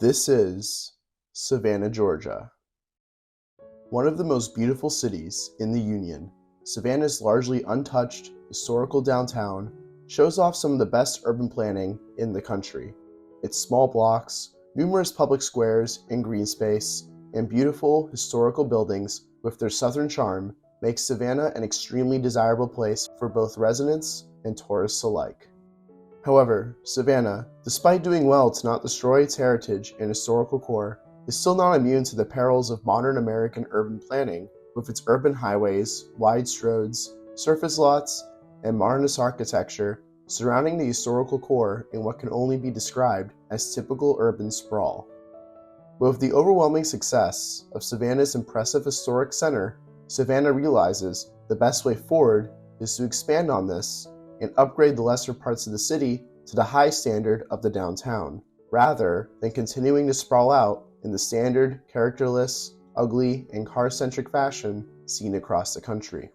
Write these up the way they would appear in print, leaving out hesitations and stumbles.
This is Savannah, Georgia. One of the most beautiful cities in the Union, Savannah's largely untouched, historical downtown shows off some of the best urban planning in the country. Its small blocks, numerous public squares and green space, and beautiful historical buildings with their southern charm make Savannah an extremely desirable place for both residents and tourists alike. However, Savannah, despite doing well to not destroy its heritage and historical core, is still not immune to the perils of modern American urban planning with its urban highways, wide roads, surface lots, and modernist architecture surrounding the historical core in what can only be described as typical urban sprawl. But with the overwhelming success of Savannah's impressive historic center, Savannah realizes the best way forward is to expand on this and upgrade the lesser parts of the city to the high standard of the downtown, rather than continuing to sprawl out in the standard, characterless, ugly, and car-centric fashion seen across the country.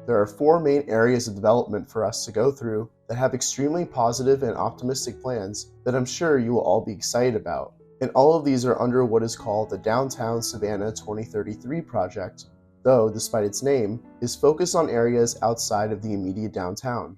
There are four main areas of development for us to go through that have extremely positive and optimistic plans that I'm sure you will all be excited about, and all of these are under what is called the Downtown Savannah 2033 project, though, despite its name, is focused on areas outside of the immediate downtown.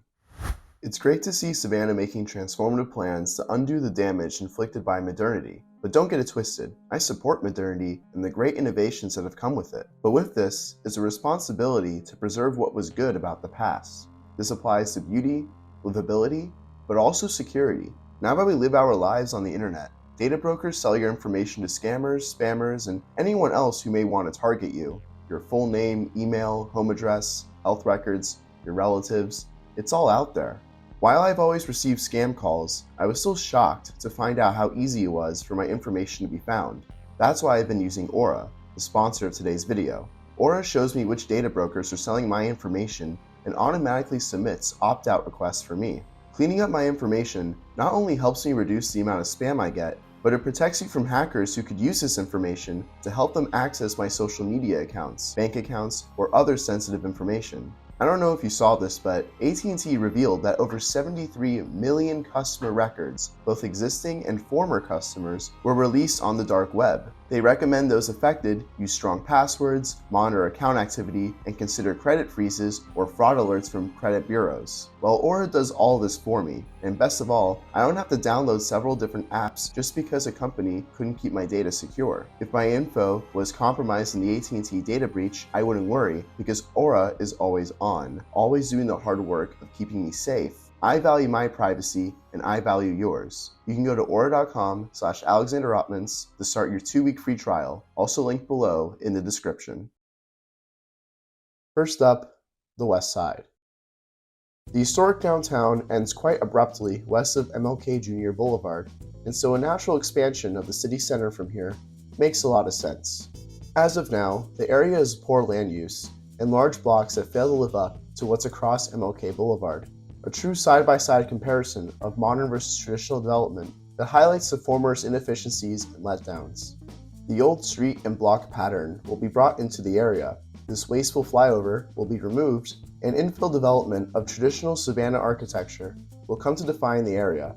It's great to see Savannah making transformative plans to undo the damage inflicted by modernity, but don't get it twisted. I support modernity and the great innovations that have come with it, but with this is a responsibility to preserve what was good about the past. This applies to beauty, livability, but also security. Now that we live our lives on the internet, data brokers sell your information to scammers, spammers, and anyone else who may want to target you. Your full name, email, home address, health records, your relatives, it's all out there. While I've always received scam calls, I was still shocked to find out how easy it was for my information to be found. That's why I've been using Aura, the sponsor of today's video. Aura shows me which data brokers are selling my information and automatically submits opt-out requests for me. Cleaning up my information not only helps me reduce the amount of spam I get, but it protects you from hackers who could use this information to help them access my social media accounts, bank accounts, or other sensitive information. I don't know if you saw this, but AT&T revealed that over 73 million customer records, both existing and former customers, were released on the dark web. They recommend those affected use strong passwords, monitor account activity, and consider credit freezes or fraud alerts from credit bureaus. Well, Aura does all this for me, and best of all, I don't have to download several different apps just because a company couldn't keep my data secure. If my info was compromised in the AT&T data breach, I wouldn't worry because Aura is always on, always doing the hard work of keeping me safe. I value my privacy, and I value yours. You can go to aura.com/AlexanderOttmans to start your 2-week free trial, also linked below in the description. First up, the West Side. The historic downtown ends quite abruptly west of MLK Jr. Boulevard, and so a natural expansion of the city center from here makes a lot of sense. As of now, the area is poor land use, and large blocks that fail to live up to what's across MLK Boulevard. A true side-by-side comparison of modern versus traditional development that highlights the former's inefficiencies and letdowns. The old street and block pattern will be brought into the area, this wasteful flyover will be removed, and infill development of traditional Savannah architecture will come to define the area.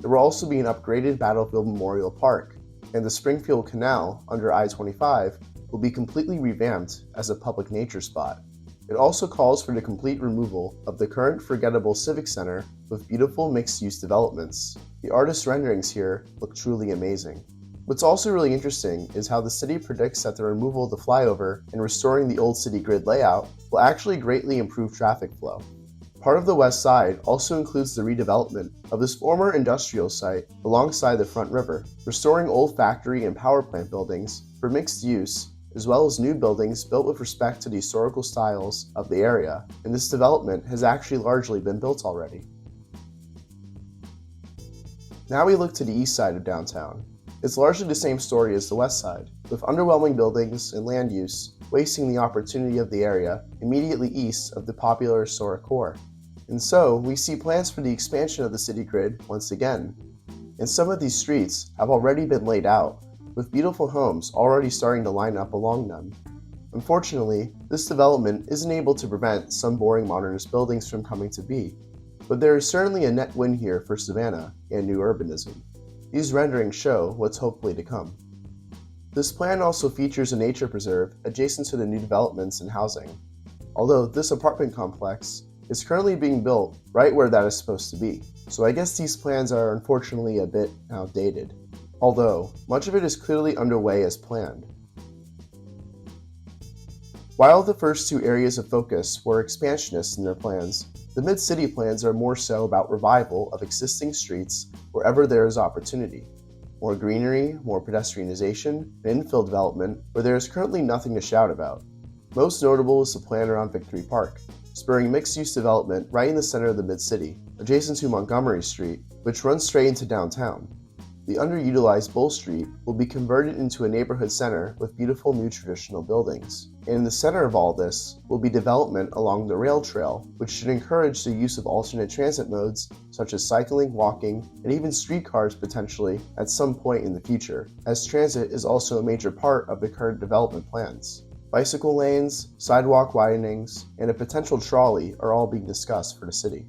There will also be an upgraded Battlefield Memorial Park, and the Springfield Canal under I-25 will be completely revamped as a public nature spot. It also calls for the complete removal of the current forgettable Civic Center with beautiful mixed-use developments. The artist renderings here look truly amazing. What's also really interesting is how the city predicts that the removal of the flyover and restoring the old city grid layout will actually greatly improve traffic flow. Part of the West Side also includes the redevelopment of this former industrial site alongside the Front River, restoring old factory and power plant buildings for mixed use, as well as new buildings built with respect to the historical styles of the area, and this development has actually largely been built already. Now we look to the east side of downtown. It's largely the same story as the west side, with underwhelming buildings and land use wasting the opportunity of the area immediately east of the popular historic core. And so, we see plans for the expansion of the city grid once again. And some of these streets have already been laid out, with beautiful homes already starting to line up along them. Unfortunately, this development isn't able to prevent some boring modernist buildings from coming to be, but there is certainly a net win here for Savannah and new urbanism. These renderings show what's hopefully to come. This plan also features a nature preserve adjacent to the new developments and housing, although this apartment complex is currently being built right where that is supposed to be, so I guess these plans are unfortunately a bit outdated, although much of it is clearly underway as planned. While the first two areas of focus were expansionist in their plans, the mid-city plans are more so about revival of existing streets wherever there is opportunity. More greenery, more pedestrianization, and infill development where there is currently nothing to shout about. Most notable is the plan around Victory Park, spurring mixed-use development right in the center of the mid-city, adjacent to Montgomery Street, which runs straight into downtown. The underutilized Bull Street will be converted into a neighborhood center with beautiful new traditional buildings. And in the center of all this will be development along the rail trail, which should encourage the use of alternate transit modes such as cycling, walking, and even streetcars potentially at some point in the future, as transit is also a major part of the current development plans. Bicycle lanes, sidewalk widenings, and a potential trolley are all being discussed for the city.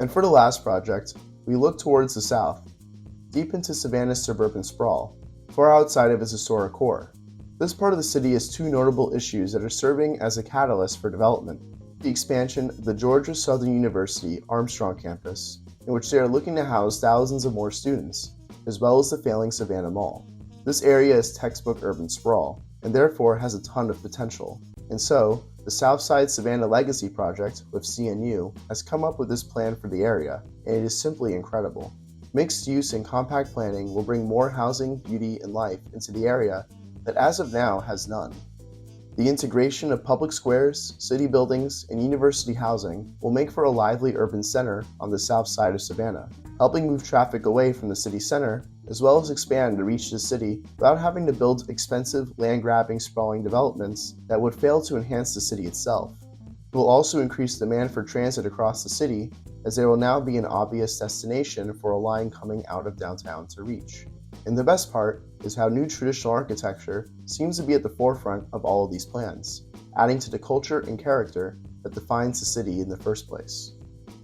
And for the last project, we look towards the south, deep into Savannah's suburban sprawl, far outside of its historic core. This part of the city has two notable issues that are serving as a catalyst for development: the expansion of the Georgia Southern University Armstrong campus, in which they are looking to house thousands of more students, as well as the failing Savannah Mall. This area is textbook urban sprawl, and therefore has a ton of potential, and so the Southside Savannah Legacy Project with CNU has come up with this plan for the area, and it is simply incredible. Mixed use and compact planning will bring more housing, beauty, and life into the area that as of now has none. The integration of public squares, city buildings, and university housing will make for a lively urban center on the south side of Savannah, helping move traffic away from the city center, as well as expand to reach the city without having to build expensive, land-grabbing, sprawling developments that would fail to enhance the city itself. It will also increase demand for transit across the city, as there will now be an obvious destination for a line coming out of downtown to reach. And the best part is how new traditional architecture seems to be at the forefront of all of these plans, adding to the culture and character that defines the city in the first place.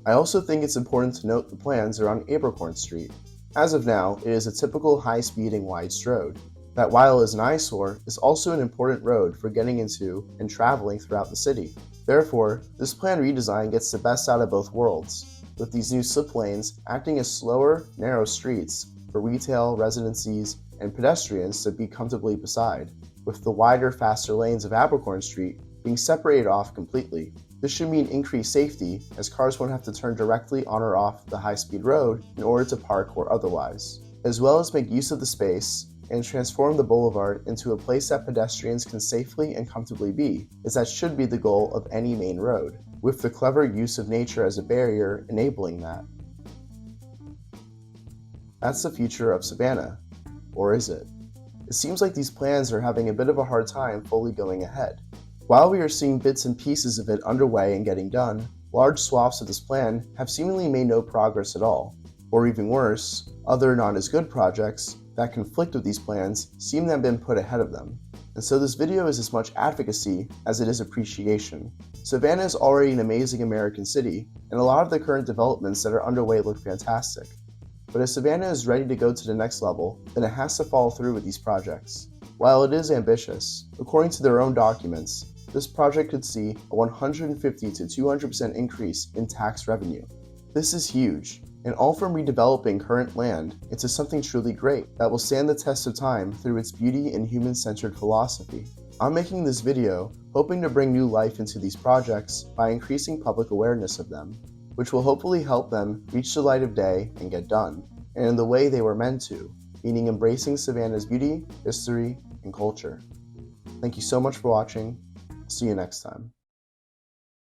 I also think it's important to note the plans around Abercorn Street. As of now, it is a typical high-speed and wide road that, while it is an eyesore, is also an important road for getting into and traveling throughout the city. Therefore, this plan redesign gets the best out of both worlds, with these new slip lanes acting as slower, narrow streets for retail, residencies, and pedestrians to be comfortably beside, with the wider, faster lanes of Abercorn Street being separated off completely. This should mean increased safety, as cars won't have to turn directly on or off the high-speed road in order to park or otherwise, as well as make use of the space and transform the boulevard into a place that pedestrians can safely and comfortably be, as that should be the goal of any main road, with the clever use of nature as a barrier enabling that. That's the future of Savannah. Or is it? It seems like these plans are having a bit of a hard time fully going ahead. While we are seeing bits and pieces of it underway and getting done, large swaths of this plan have seemingly made no progress at all. Or even worse, other not-as-good projects that conflict with these plans seem to have been put ahead of them. And so this video is as much advocacy as it is appreciation. Savannah is already an amazing American city, and a lot of the current developments that are underway look fantastic. But if Savannah is ready to go to the next level, then it has to follow through with these projects. While it is ambitious, according to their own documents, this project could see a 150 to 200% increase in tax revenue. This is huge, and all from redeveloping current land into something truly great that will stand the test of time through its beauty and human-centered philosophy. I'm making this video hoping to bring new life into these projects by increasing public awareness of them, which will hopefully help them reach the light of day and get done, and in the way they were meant to, meaning embracing Savannah's beauty, history, and culture. Thank you so much for watching. See you next time.